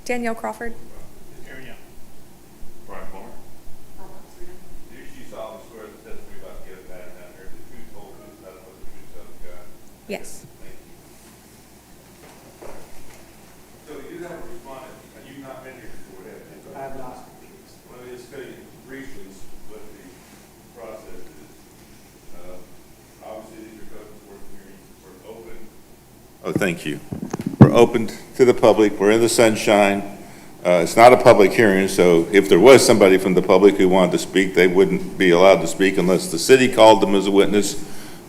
Danielle Crawford. Here we go. Brian Palmer. Do you solemnly swear the testimony about to give that down here, the truth, whole truth, nothing but the truth, so help you God? Yes. Thank you. So you have a respondent, and you've not been here before, have you? I have not. Let me just tell you briefly what the process is. Obviously, these are code enforcement hearings. We're open. Oh, thank you. We're open to the public. We're in the sunshine. It's not a public hearing, so if there was somebody from the public who wanted to speak, they wouldn't be allowed to speak unless the city called them as a witness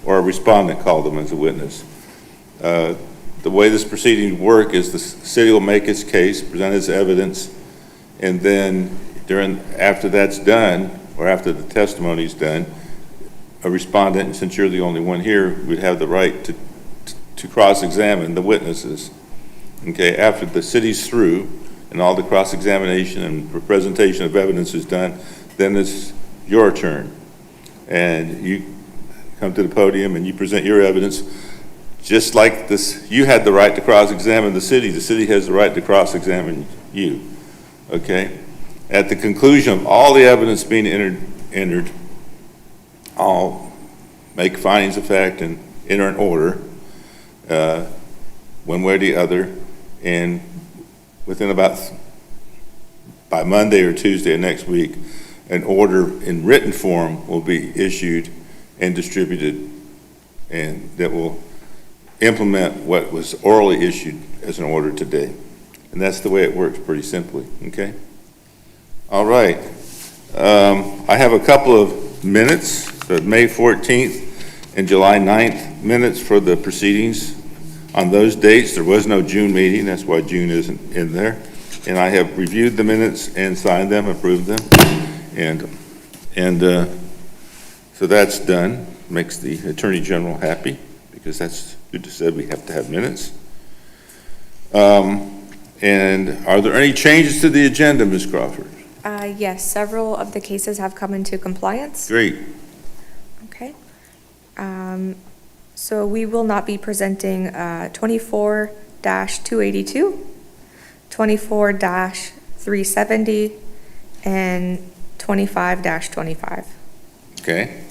or a respondent called them as a witness. The way this proceeding work is the city will make its case, present its evidence, and then after that's done, or after the testimony is done, a respondent, and since you're the only one here, would have the right to cross-examine the witnesses. Okay, after the city's through and all the cross-examination and presentation of evidence is done, then it's your turn. And you come to the podium and you present your evidence. Just like this, you had the right to cross-examine the city has the right to cross-examine you. Okay? At the conclusion of all the evidence being entered, I'll make findings of fact and enter an order, one way or the other, and within by Monday or Tuesday of next week, an order in written form will be issued and distributed, and that will implement what was orally issued as an order today. And that's the way it works, pretty simply, okay? All right. I have a couple of minutes, the May 14th and July 9th minutes for the proceedings. On those dates, there was no June meeting, that's why June isn't in there. And I have reviewed the minutes and signed them, approved them. And so that's done. Makes the Attorney General happy, because that's who just said we have to have minutes. And are there any changes to the agenda, Ms. Crawford? Yes, several of the cases have come into compliance. Great. Okay. So we will not be presenting 24-282, 24-370, and 25-25. Okay.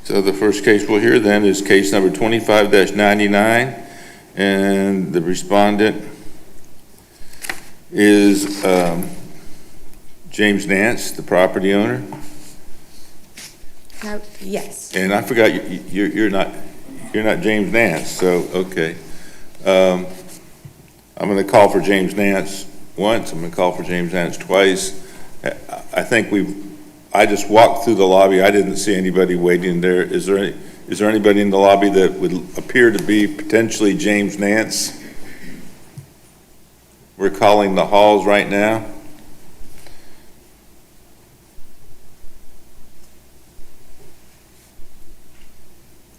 So the first case we'll hear then is case number 25-99, and the respondent is James Nance, the property owner. Yes. And I forgot you're not James Nance, so okay. I'm going to call for James Nance once. I'm going to call for James Nance twice. I think I just walked through the lobby. I didn't see anybody waiting there. Is there anybody in the lobby that would appear to be potentially James Nance? We're calling the halls right now.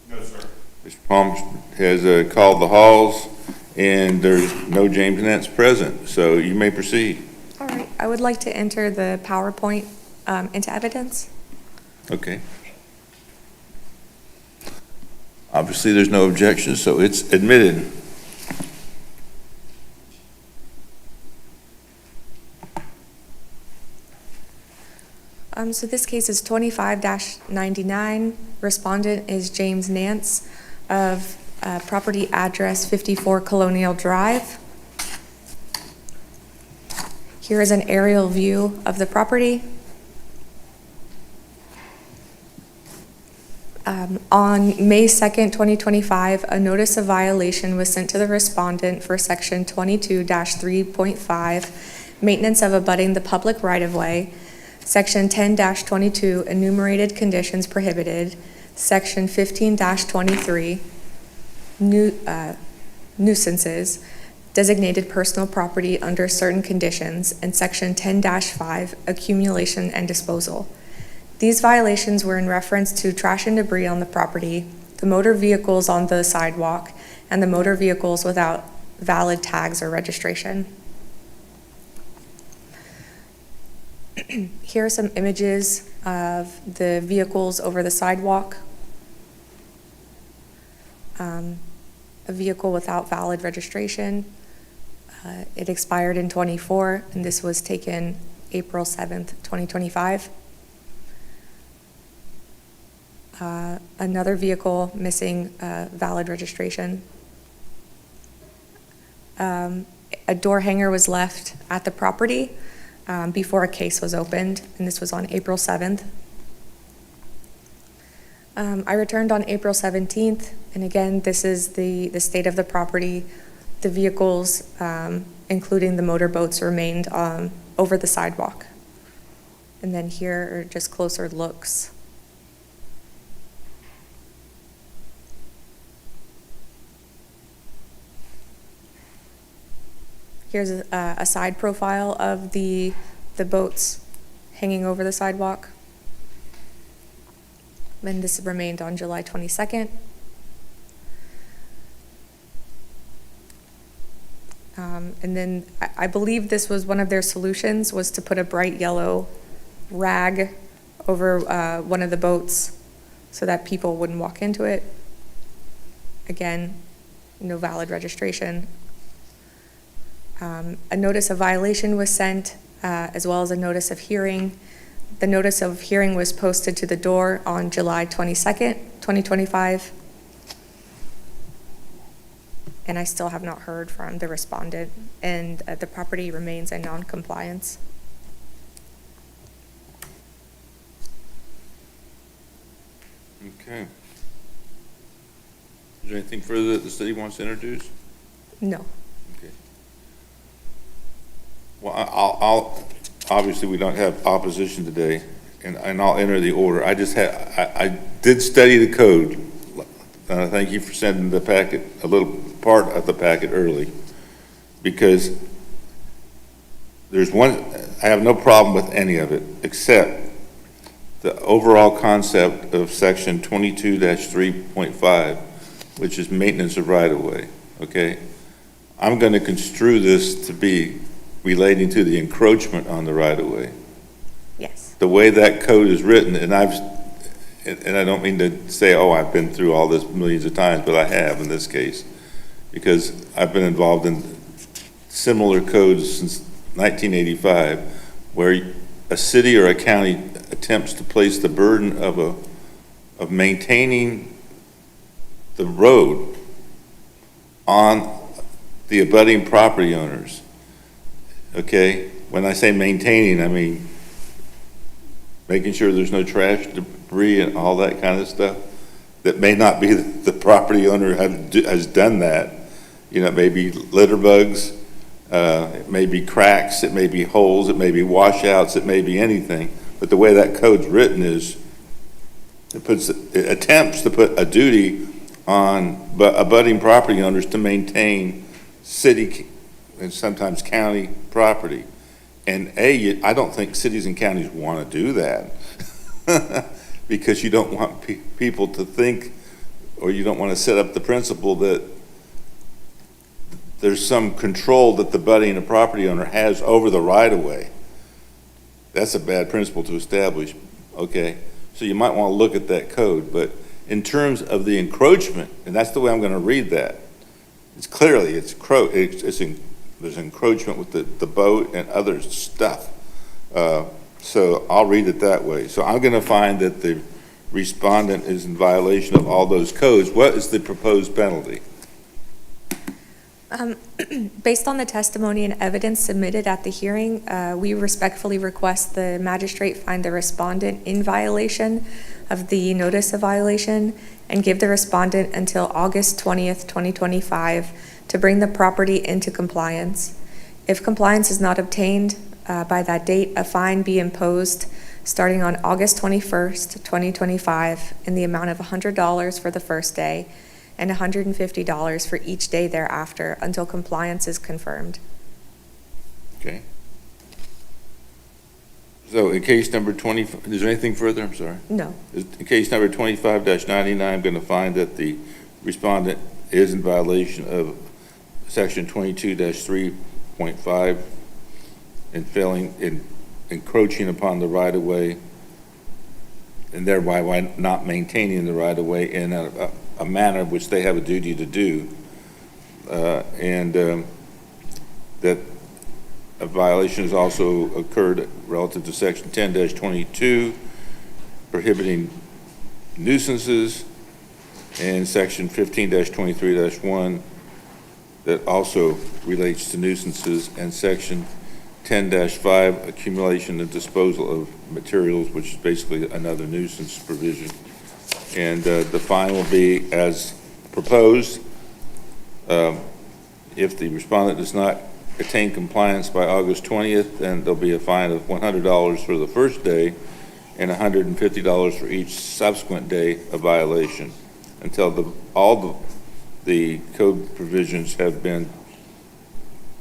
No, sir. Mr. Palmer has called the halls, and there's no James Nance present, so you may proceed. All right. I would like to enter the PowerPoint into evidence. Okay. Obviously, there's no objection, so it's admitted. So this case is 25-99. Respondent is James Nance of property address 54 Colonial Drive. Here is an aerial view of the property. On May 2nd, 2025, a notice of violation was sent to the respondent for section 22-3.5, maintenance of abutting the public right-of-way, section 10-22, enumerated conditions prohibited, section 15-23, nuisances, designated personal property under certain conditions, and section 10-5, accumulation and disposal. These violations were in reference to trash and debris on the property, the motor vehicles on the sidewalk, and the motor vehicles without valid tags or registration. Here are some images of the vehicles over the sidewalk. A vehicle without valid registration, It expired in '24, and this was taken April 7th, 2025. Another vehicle missing valid registration. A door hanger was left at the property before a case was opened, and this was on April 7th. I returned on April 17th, and again, this is the state of the property. The vehicles, including the motorboats, remained over the sidewalk. And then here are just closer looks. Here's a side profile of the boats hanging over the sidewalk. And this remained on July 22nd. And then I believe this was one of their solutions, was to put a bright yellow rag over one of the boats so that people wouldn't walk into it. Again, no valid registration. A notice of violation was sent, as well as a notice of hearing. The notice of hearing was posted to the door on July 22nd, 2025. And I still have not heard from the respondent, and the property remains in non-compliance. Okay. Is there anything further that the city wants to introduce? No. Okay. Well, I'll obviously, we don't have opposition today, and I'll enter the order. I did study the code. Thank you for sending the packet, a little part of the packet early, because there's one, I have no problem with any of it, except the overall concept of section 22-3.5, which is maintenance of right-of-way, okay? I'm going to construe this to be relating to the encroachment on the right-of-way. Yes. The way that code is written, and I don't mean to say, oh, I've been through all this millions of times, but I have in this case, because I've been involved in similar codes since 1985, where a city or a county attempts to place the burden of maintaining the road on the abutting property owners. Okay? When I say maintaining, I mean making sure there's no trash, debris, and all that kind of stuff. That may not be the property owner has done that. You know, it may be litter bugs, it may be cracks, it may be holes, it may be washouts, it may be anything. But the way that code's written is, it attempts to put a duty on abutting property owners to maintain city and sometimes county property. And I don't think cities and counties want to do that because you don't want people to think, or you don't want to set up the principle that there's some control that the abutting and property owner has over the right-of-way. That's a bad principle to establish, okay? So you might want to look at that code, but in terms of the encroachment, and that's the way I'm going to read that, it's clearly, there's encroachment with the boat and other stuff. So I'll read it that way. So I'm going to find that the respondent is in violation of all those codes. What is the proposed penalty? Based on the testimony and evidence submitted at the hearing, we respectfully request the magistrate find the respondent in violation of the notice of violation and give the respondent until August 20th, 2025 to bring the property into compliance. If compliance is not obtained by that date, a fine be imposed starting on August 21st, 2025 in the amount of $100 for the first day and $150 for each day thereafter until compliance is confirmed. Okay. So in case number 20, is there anything further? I'm sorry. No. In case number 25-99, I'm going to find that the respondent is in violation of section 22-3.5 and encroaching upon the right-of-way and thereby not maintaining the right-of-way in a manner which they have a duty to do. that a violation has also occurred relative to section 10-22, prohibiting nuisances, and section 15-23-1 that also relates to nuisances, and section 10-5, accumulation and disposal of materials, which is basically another nuisance provision. And the fine will be as proposed. If the respondent does not attain compliance by August 20th, then there'll be a fine of $100 for the first day and $150 for each subsequent day of violation until all the code provisions have been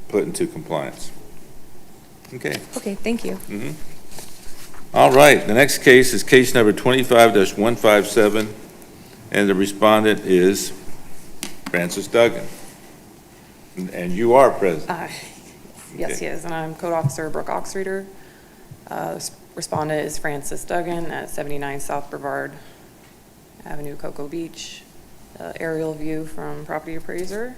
put into compliance. Okay. Okay, thank you. All right, the next case is case number 25-157, and the respondent is Francis Duggan. And you are present. Yes, Okay. he is, and I'm Code Officer Brooke Oxreader. Respondent is Francis Duggan at 79 South Brevard Avenue, Cocoa Beach. Aerial view from property appraiser.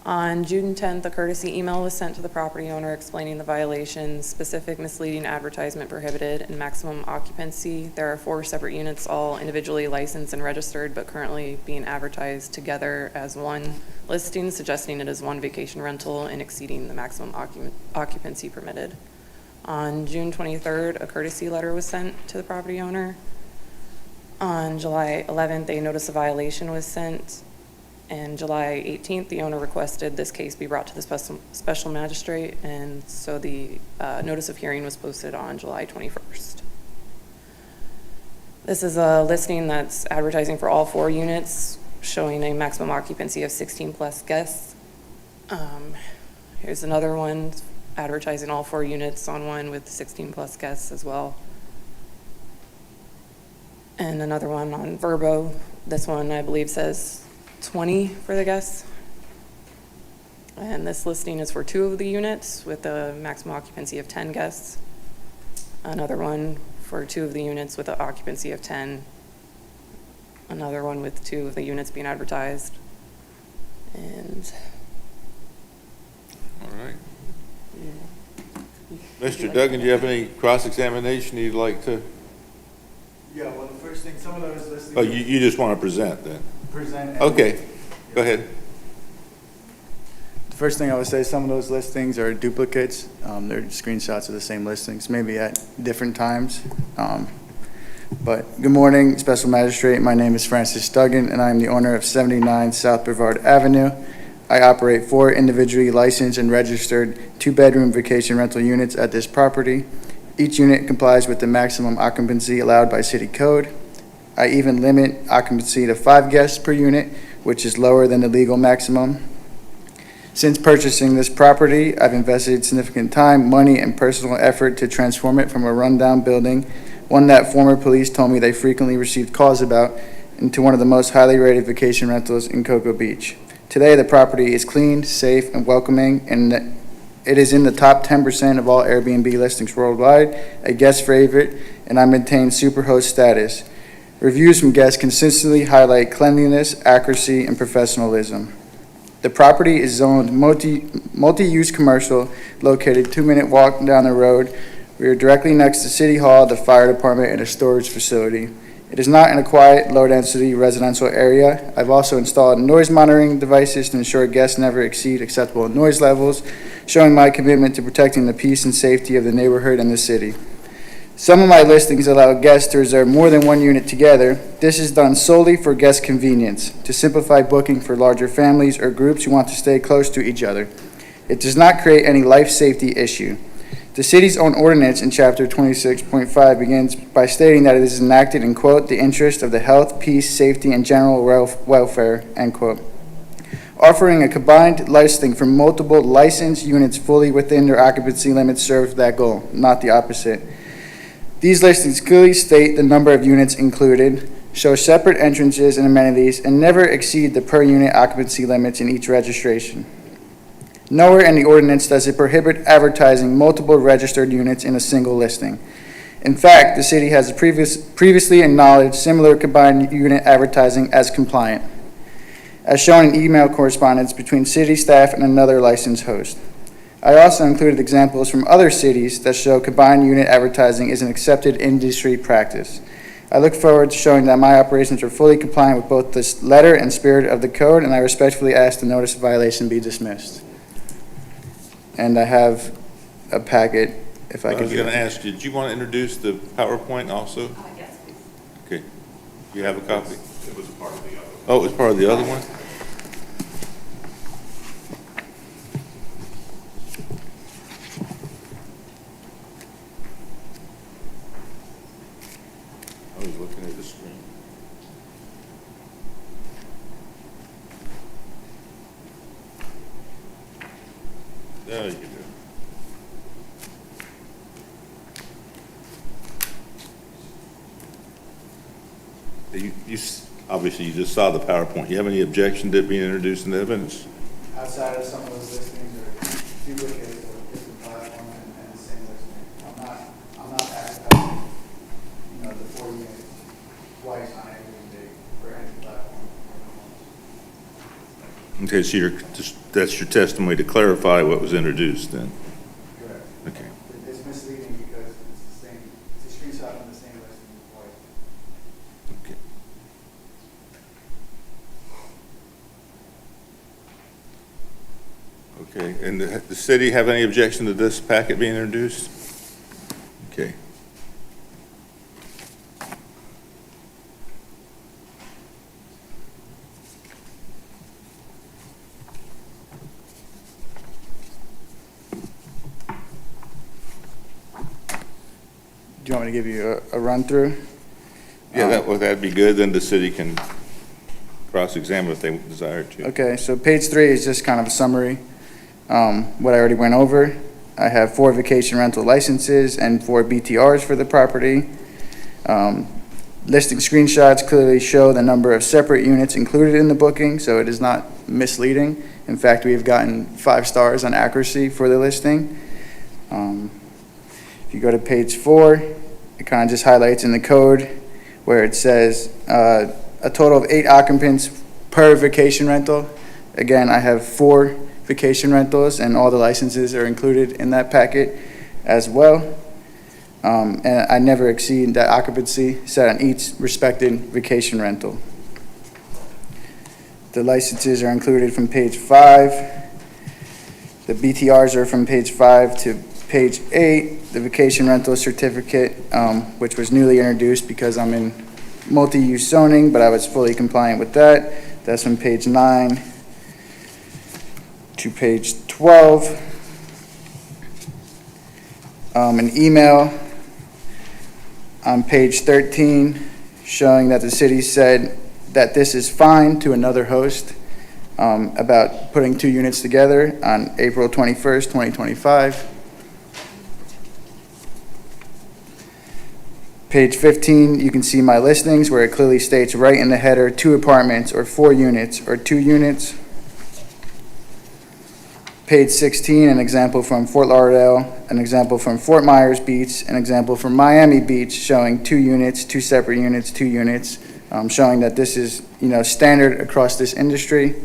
On June 10th, a courtesy email was sent to the property owner explaining the violations, specific misleading advertisement prohibited, and maximum occupancy. There are 4 separate units, all individually licensed and registered, but currently being advertised together as one listing, suggesting it is one vacation rental and exceeding the maximum occupancy permitted. On June 23rd, a courtesy letter was sent to the property owner. On July 11th, a notice of violation was sent. And July 18th, the owner requested this case be brought to the special magistrate, and so the notice of hearing was posted on July 21st. This is a listing that's advertising for all 4 units, showing a maximum occupancy of 16 plus guests. Here's another one advertising all 4 units on one with 16 plus guests as well. And another one on Verbo. This one, I believe, says 20 for the guests. And this listing is for 2 of the units with a maximum occupancy of 10 guests. Another one for 2 of the units with an occupancy of 10. Another one with 2 of the units being advertised. And All right. Mr. Duggan, do you have any cross-examination you'd like to? Yeah, well, the first thing, some of those listings. Oh, you just want to present then? Present. Okay, go ahead. The first thing I would say, some of those listings are duplicates. They're screenshots of the same listings, maybe at different times. But good morning, Special Magistrate. My name is Francis Duggan, and I am the owner of 79 South Brevard Avenue. I operate 4 individually licensed and registered 2-bedroom vacation rental units at this property. Each unit complies with the maximum occupancy allowed by city code. I even limit occupancy to 5 guests per unit, which is lower than the legal maximum. Since purchasing this property, I've invested significant time, money, and personal effort to transform it from a rundown building, one that former police told me they frequently received calls about, into one of the most highly rated vacation rentals in Cocoa Beach. Today, the property is clean, safe, and welcoming, and it is in the top 10% of all Airbnb listings worldwide, a guest favorite, and I maintain superhost status. Reviews from guests consistently highlight cleanliness, accuracy, and professionalism. The property is zoned multi-use commercial, located 2-minute walk down the road. We are directly next to City Hall, the fire department, and a storage facility. It is not in a quiet, low-density residential area. I've also installed noise monitoring devices to ensure guests never exceed acceptable noise levels, showing my commitment to protecting the peace and safety of the neighborhood and the city. Some of my listings allow guests to reserve more than 1 unit together. This is done solely for guest convenience, to simplify booking for larger families or groups who want to stay close to each other. It does not create any life safety issue. The city's own ordinance in Chapter 26.5 begins by stating that it is enacted in, quote, the interest of the health, peace, safety, and general welfare, end quote. Offering a combined listing for multiple licensed units fully within their occupancy limits serves that goal, not the opposite. These listings clearly state the number of units included, show separate entrances and amenities, and never exceed the per unit occupancy limits in each registration. Nowhere in the ordinance does it prohibit advertising multiple registered units in a single listing. In fact, the city has previously acknowledged similar combined unit advertising as compliant. as shown in email correspondence between city staff and another licensed host. I also included examples from other cities that show combined unit advertising is an accepted industry practice. I look forward to showing that my operations are fully compliant with both the letter and spirit of the code, and I respectfully ask the notice of violation be dismissed. And I have a packet, if I I could. was going to ask you, did you want to introduce the PowerPoint also? Yes, please. Okay. You have a copy? It was part of the other. Oh, it was part of the other one? I was looking at the screen. There you go. Obviously, you just saw the PowerPoint. You have any objection to it being introduced in evidence? Outside of some of those listings or duplicates of different platforms and the same listing. I'm not advertising, the 4 units twice on every day for any platform. Okay, so that's your testimony to clarify what was introduced then? Correct. Okay. It's misleading because it's the same, it's a screenshot from the same listing twice. Okay. Okay, and the city have any objection to this packet being introduced? Okay. Do you want me to give you a run-through? Yeah, that'd be good, then the city can cross-examine if they desire to. Okay, so page 3 is just kind of a summary, what I already went over. I have 4 vacation rental licenses and 4 BTRs for the property. Listing screenshots clearly show the number of separate units included in the booking, so it is not misleading. In fact, we have gotten 5 stars on accuracy for the listing. If you go to page 4, it kind of just highlights in the code where it says a total of 8 occupants per vacation rental. Again, I have 4 vacation rentals, and all the licenses are included in that packet as well. And I never exceed that occupancy set on each respected vacation rental. The licenses are included from page 5. The BTRs are from page 5 to page 8. The vacation rental certificate, which was newly introduced because I'm in multi-use zoning, but I was fully compliant with that. That's from page 9 to page 12. An email on page 13 showing that the city said that this is fine to another host about putting 2 units together on April 21st, 2025. Page 15, you can see my listings where it clearly states right in the header, 2 apartments or 4 units or 2 units. Page 16, an example from Fort Lauderdale, an example from Fort Myers Beach, an example from Miami Beach showing 2 units, 2 separate units, 2 units, showing that this is, standard across this industry.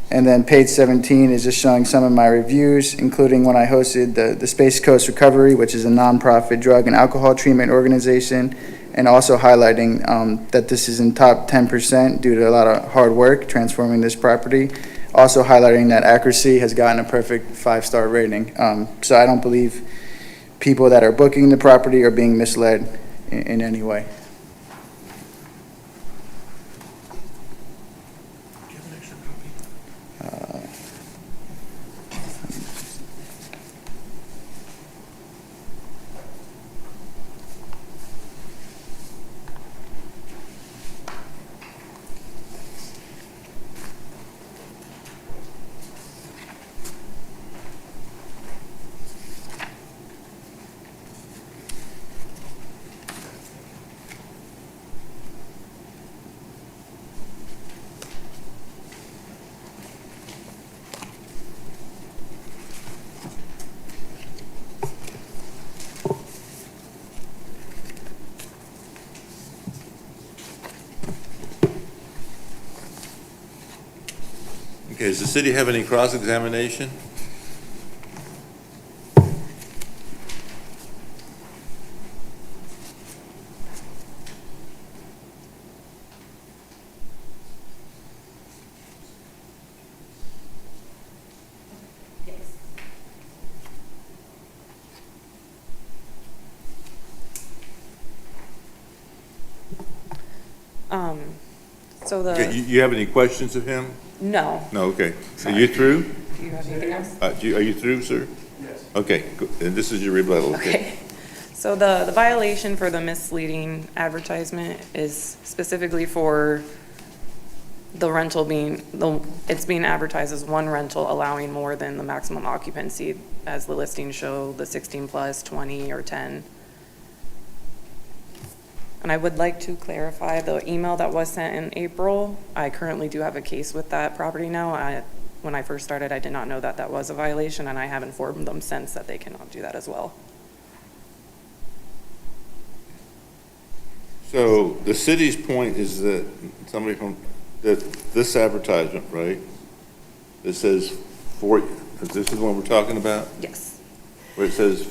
And then page 17 is just showing some of my reviews, including when I hosted the Space Coast Recovery, which is a nonprofit drug and alcohol treatment organization, and also highlighting that this is in top 10% due to a lot of hard work transforming this property. Also highlighting that accuracy has gotten a perfect 5-star rating. So I don't believe people that are booking the property are being misled in any way. Okay, does the city have any cross-examination? So Okay, the, you have any questions of him? no. No, okay. Are you through? Do you have anything else? Are you through, sir? Yes. Okay, and this is your rebuttal, okay? Okay. So the violation for the misleading advertisement is specifically for the rental being, it's being advertised as one rental allowing more than the maximum occupancy as the listings show, the 16 plus, 20, or 10. And I would like to clarify the email that was sent in April. I currently do have a case with that property now. When I first started, I did not know that that was a violation, and I have informed them since that they cannot do that as well. So the city's point is that somebody from, that this advertisement, right? It says this is the one we're talking about? Yes. Where it says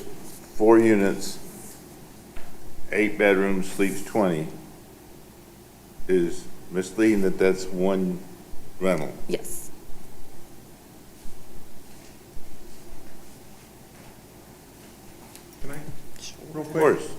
4 units, 8 bedrooms, sleeps 20, is misleading that that's one rental. Yes. Can I, real Of quick? course.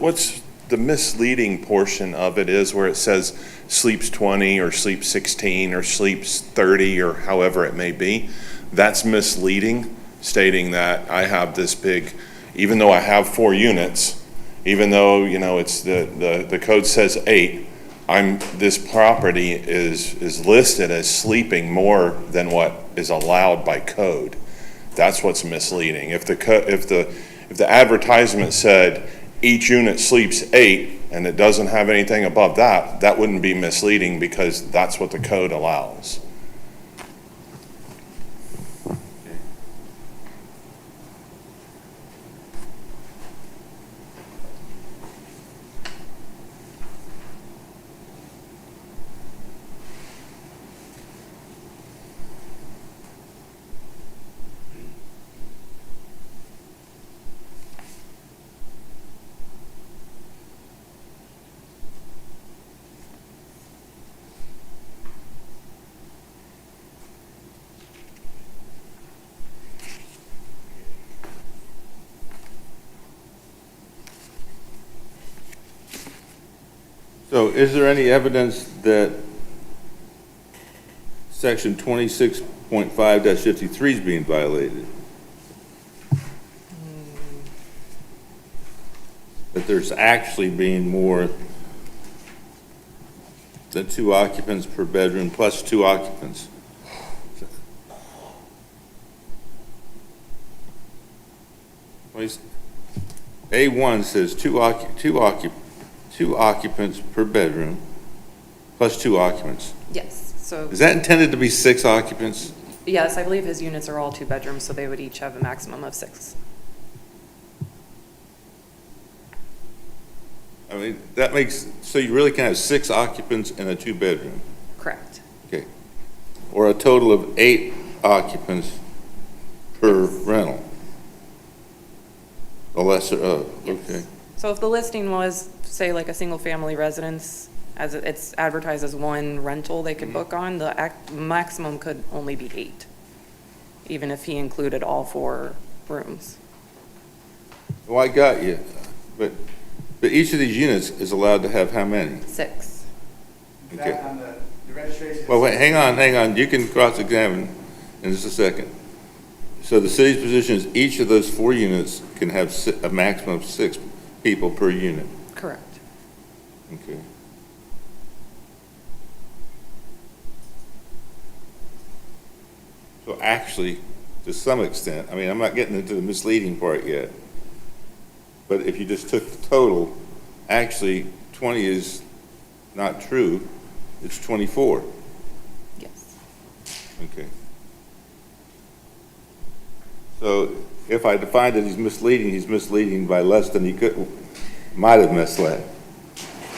What's the misleading portion of it is where it says sleeps 20 or sleeps 16 or sleeps 30 or however it may be. That's misleading, stating that I have this big, even though I have 4 units, even though, you know, it's the code says 8, this property is listed as sleeping more than what is allowed by code. That's what's misleading. If the advertisement said each unit sleeps 8 and it doesn't have anything above that, that wouldn't be misleading because that's what the code allows. So is there any evidence that section 26.5-53 is being violated? That there's actually being more than 2 occupants per bedroom plus 2 occupants? A1 says 2 occupants per bedroom plus 2 occupants. Yes. So, Is that intended to be 6 occupants? yes, I believe his units are all 2 bedrooms, so they would each have a maximum of 6. I mean, that makes, so you really can have 6 occupants in a 2-bedroom, Correct. okay? Or a total of 8 occupants per rental? A lesser of, Yes. okay. So if the listing was, say, like a single-family residence, as it's advertised as one rental they could book on, the maximum could only be 8, even if he included all 4 rooms. Well, I got you, but each of these units is allowed to have how many? 6. Okay. On the registration. Well, wait, hang on, you can cross-examine in just a second. So the city's position is each of those 4 units can have a maximum of 6 people per unit. Correct. Okay. So actually, to some extent, I mean, I'm not getting into the misleading part yet, but if you just took the total, actually, 20 is not true, it's 24. Yes. Okay. So if I define that he's misleading by less than he might have misled,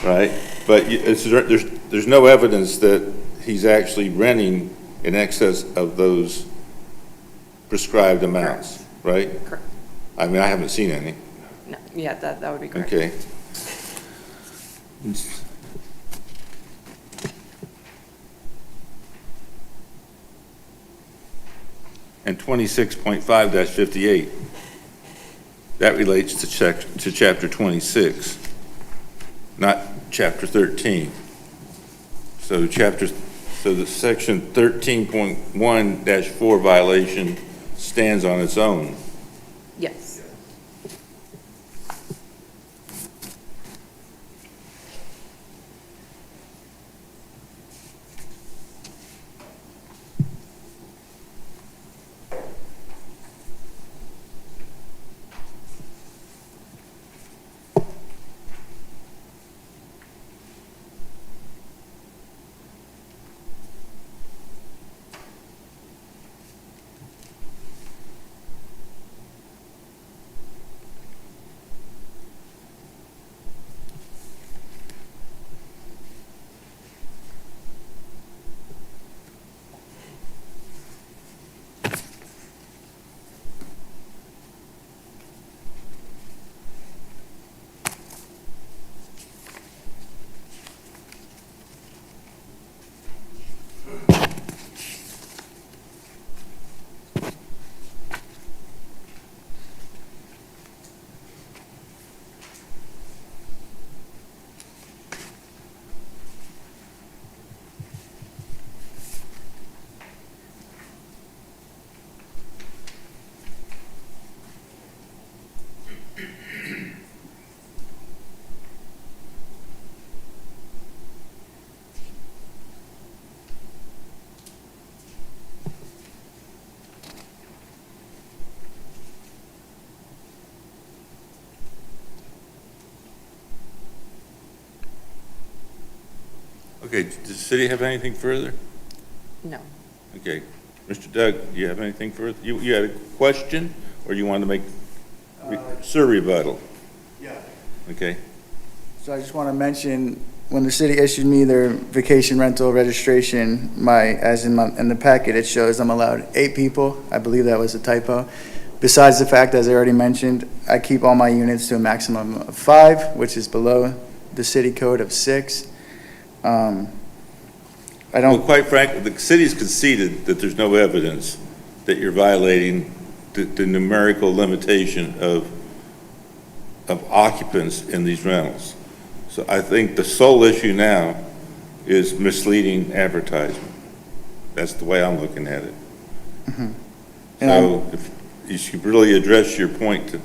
right? But there's no evidence that he's actually renting in excess of those prescribed amounts, right? Correct. I mean, I haven't seen any. No, yeah, that would be correct. Okay. And 26.5-58, that relates to chapter 26, not chapter 13. So the section 13.1-4 violation stands on its own. Yes. Okay, does the city have anything further? No. Okay. Mr. Doug, do you have anything further? You had a question, or you wanted to make Sir rebuttal? Yeah. Okay. So I just want to mention, when the city issued me their vacation rental registration, in the packet, it shows I'm allowed 8 people. I believe that was a typo. Besides the fact, as I already mentioned, I keep all my units to a maximum of 5, which is below the city code of 6. I Well, don't, quite frankly, the city's conceded that there's no evidence that you're violating the numerical limitation of occupants in these rentals. So I think the sole issue now is misleading advertisement. That's the way I'm looking at it. And So if you should really address your point to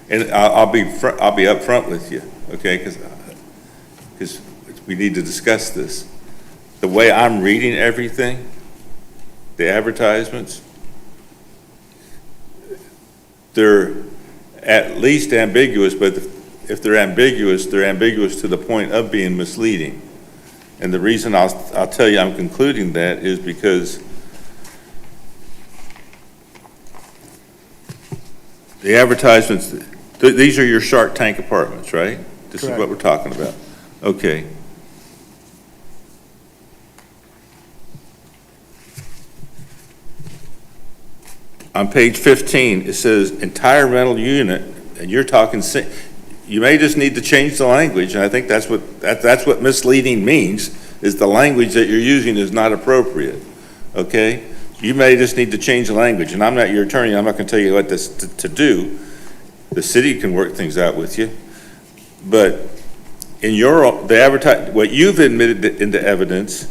and I'll be upfront with you, okay? Because we need to discuss this. The way I'm reading everything, the advertisements, they're at least ambiguous, but if they're ambiguous to the point of being misleading. And the reason I'll tell you I'm concluding that is because the advertisements, these are your Shark Tank apartments, right? This is what Correct. we're talking about. Okay. On page 15, it says entire rental unit, and you're talking, you may just need to change the language, and I think that's what misleading means, is the language that you're using is not appropriate, okay? You may just need to change the language, and I'm not your attorney, I'm not gonna tell you what to do. The city can work things out with you, but in what you've admitted into evidence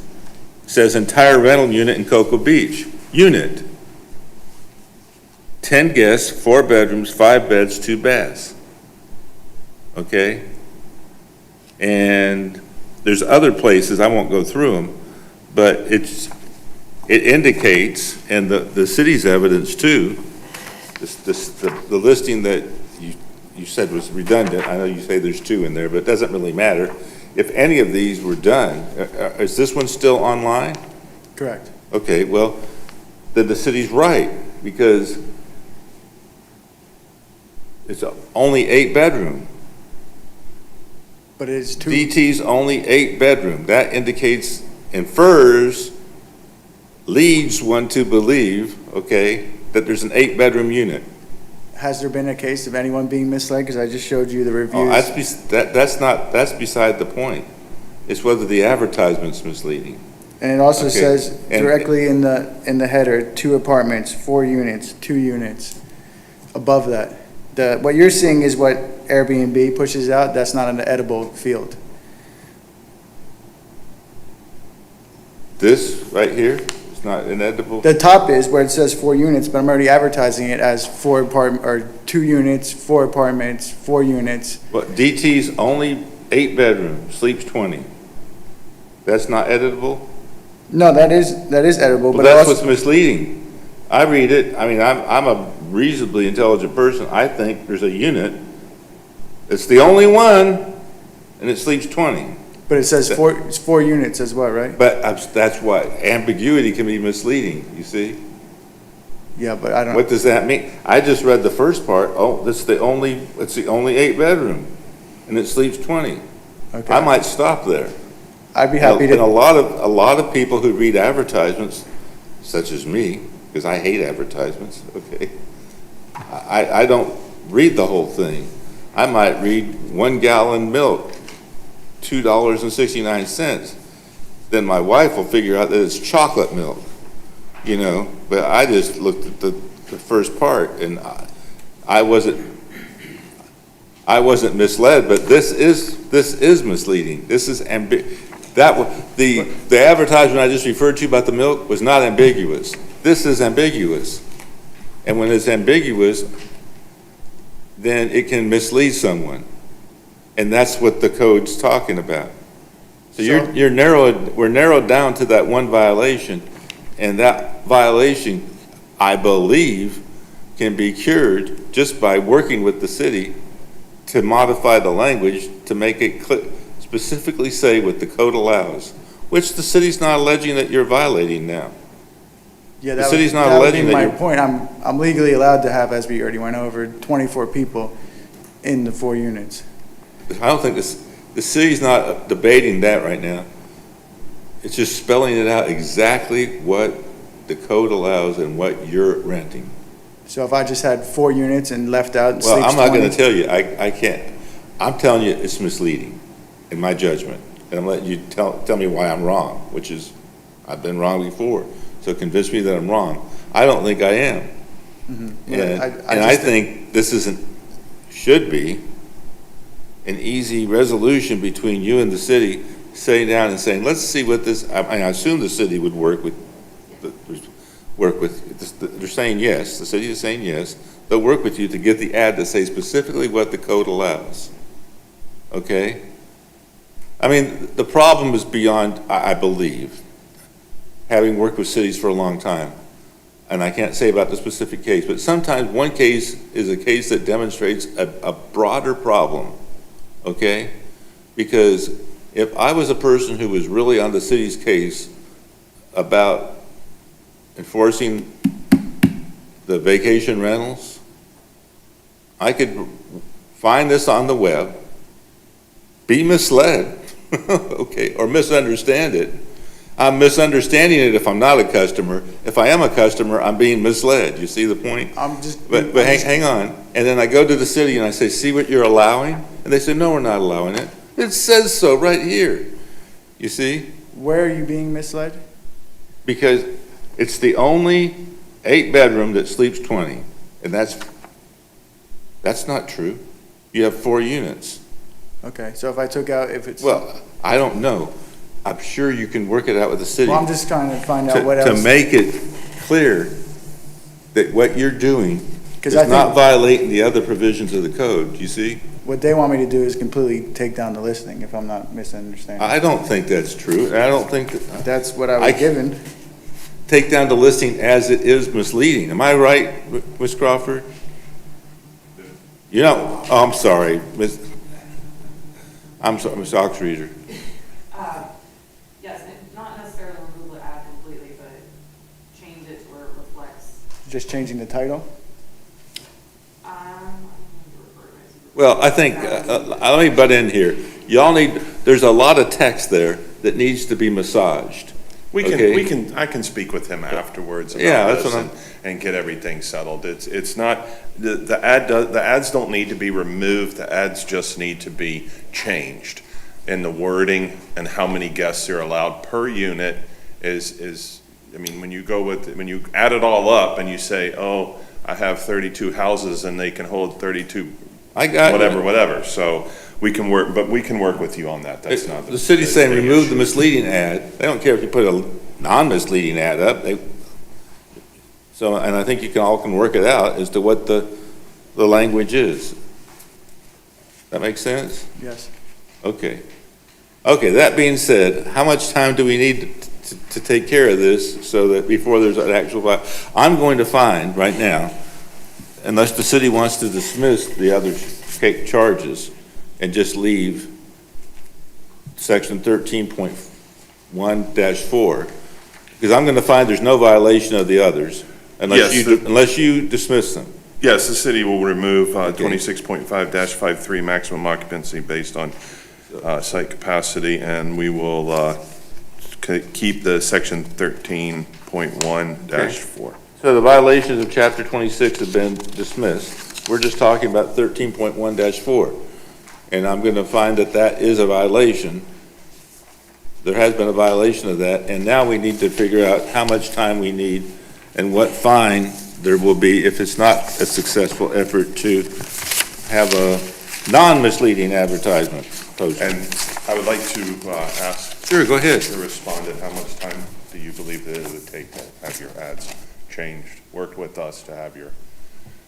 says entire rental unit in Cocoa Beach, unit. 10 guests, 4 bedrooms, 5 beds, 2 baths. Okay? And there's other places, I won't go through them, but it indicates, and the city's evidence too, the listing that you said was redundant, I know you say there's 2 in there, but it doesn't really matter. If any of these were done, is this one still online? correct. Okay, well, then the city's right, because it's only 8 bedroom. But it is 2, DT's only 8 bedroom. That indicates infers, leads one to believe, okay, that there's an 8-bedroom unit. Has there been a case of anyone being misled? Because I just showed you the Oh, reviews. that's beside the point. It's whether the advertisement's misleading. And it also Okay, says and- directly in the header, 2 apartments, 4 units, 2 units, above that. What you're seeing is what Airbnb pushes out, that's not an edible field. This right here is not inedible. The top is where it says 4 units, but I'm already advertising it as 2 units, 4 apartments, 4 units. But DT's only 8-bedroom, sleeps 20. That's not editable? No, that is edible, Well, but that's also, what's misleading. I read it, I mean, I'm a reasonably intelligent person. I think there's a unit. It's the only one, and it sleeps 20. but it says it's 4 units as well, right? But that's why ambiguity can be misleading, you see? Yeah, but I don't, What does that mean? I just read the first part, oh, it's the only 8-bedroom, and it sleeps 20. I okay. might stop there. I'd be happy And a to, lot of people who read advertisements, such as me, because I hate advertisements, okay? I don't read the whole thing. I might read 1 gallon milk, $2.69. Then my wife will figure out that it's chocolate milk, you know? But I just looked at the first part, and I wasn't misled, but this is misleading. This is the advertisement I just referred to about the milk was not ambiguous. This is ambiguous. And when it's ambiguous, then it can mislead someone. And that's what the code's talking about. So we're narrowed down to that one violation, and that violation, I believe, can be cured just by working with the city to modify the language to make it specifically say what the code allows, which the city's not alleging that you're violating now. yeah, the that city's would, not that would alleging be that my you're- point. I'm legally allowed to have, as we already went over, 24 people in the 4 units. I don't think the city's not debating that right now. It's just spelling it out exactly what the code allows and what you're renting. So if I just had 4 units and left out Well, sleeps I'm not gonna 20, tell you, I can't. I'm telling you it's misleading, in my judgment. And I'm letting you tell me why I'm wrong, which is, I've been wrong before. So convince me that I'm wrong. I don't think I am. Yeah, And I think this should be an easy resolution between you and the city, sitting down and saying, let's see what this, I assume the city would work with, they're saying yes, the city is saying yes, they'll work with you to get the ad to say specifically what the code allows. Okay? I mean, the problem is beyond, I believe, having worked with cities for a long time, and I can't say about the specific case, but sometimes one case is a case that demonstrates a broader problem, okay? Because if I was a person who was really on the city's case about enforcing the vacation rentals, I could find this on the web, be misled, okay, or misunderstand it. I'm misunderstanding it if I'm not a customer. If I am a customer, I'm being misled. You see the point? But hang on. And then I go to the city and I say, see what you're allowing? And they say, no, we're not allowing it. It says so right here. You see? where are you being misled? Because it's the only 8-bedroom that sleeps 20, and that's not true. You have 4 units. Okay, so if I took out, if it's, Well, I don't know. I'm sure you can work it out with the city. well, I'm just trying to find out what To else. make it clear that what you're doing 'Cause is I not think- violating the other provisions of the code, you see? What they want me to do is completely take down the listing, if I'm not misunderstanding. I don't think that's true. I don't think that, That's what I I- was given. take down the listing as it is misleading. Am I right, Ms. Crawford? You know, oh, I'm sorry, I'm sorry, Ms. Oxreader. Yes, not necessarily remove the ad completely, but change it to where it reflects. Just changing the title? I'm going to refer to my supervisor. Well, I think, let me butt in here. Y'all need, there's a lot of text there that needs to be massaged. We Okay. I can speak with him afterwards Yeah, about that's this what and get everything settled. It's not, the ads don't need to be removed, the ads just need to be changed. And the wording and how many guests are allowed per unit is, I mean, when you add it all up and you say, oh, I have 32 houses and they can hold 32, I got you. whatever. So we can work with you on that. That's not The city's saying big remove the issue. misleading ad. They don't care if you put a non-misleading ad up. So, and I think you all can work it out as to what the language is. That make sense? Yes. Okay. Okay, that being said, how much time do we need to take care of this so that before there's an actual, I'm going to find right now, unless the city wants to dismiss the other charges and just leave section 13.1-4, because I'm going to find there's no violation of the others unless Yes, unless you dismiss them. Yes, the city will remove Okay. 26.5-53 maximum occupancy based on site capacity, and we will keep the section 13.1-4. So the violations of chapter 26 have been dismissed. We're just talking about 13.1-4. And I'm going to find that that is a violation. There has been a violation of that, and now we need to figure out how much time we need and what fine there will be if it's not a successful effort to have a non-misleading advertisement posted. And I would like to ask Sure, go ahead. the respondent, how much time do you believe that it would take to have your ads changed, worked with us to have your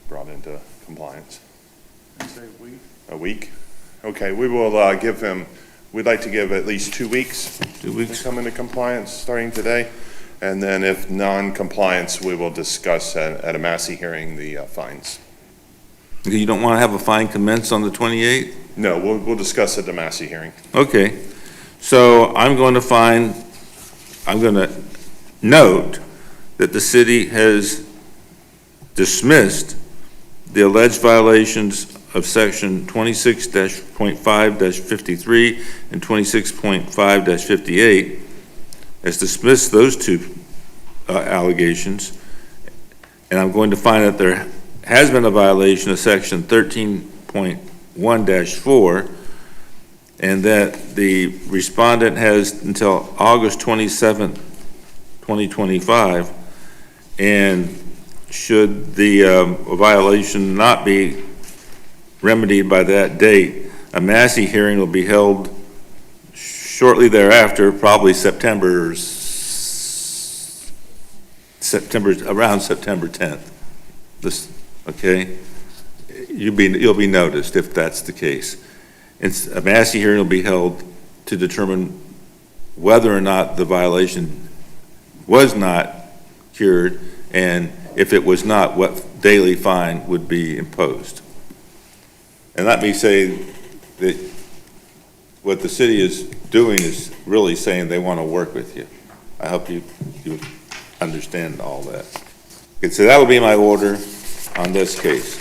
brought into compliance? I'd say a week. A week? Okay, we will give him, we'd like to give at least 2 weeks 2 weeks. to come into compliance, starting today. And then if non-compliance, we will discuss at a Massey hearing the fines. You don't want to have a fine commence on the 28th? No, we'll discuss at the Massey hearing. Okay, so I'm going to note that the city has dismissed the alleged violations of section 26-.5-53 and 26.5-58, has dismissed those two allegations, and I'm going to find that there has been a violation of section 13.1-4, and that the respondent has until August 27th, 2025, and should the violation not be remedied by that date, a Massey hearing will be held shortly thereafter, probably around September 10th. This, okay? You'll be noticed if that's the case. A Massey hearing will be held to determine whether or not the violation was not cured, and if it was not, what daily fine would be imposed. And let me say that what the city is doing is really saying they want to work with you. I hope you understand all that. Okay, so that'll be my order on this case.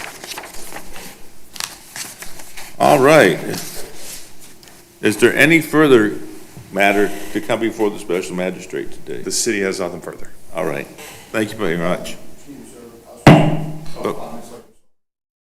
All right. Is there any further matter to come before the special magistrate today? The city has nothing further. All right. Thank you very much. Oh.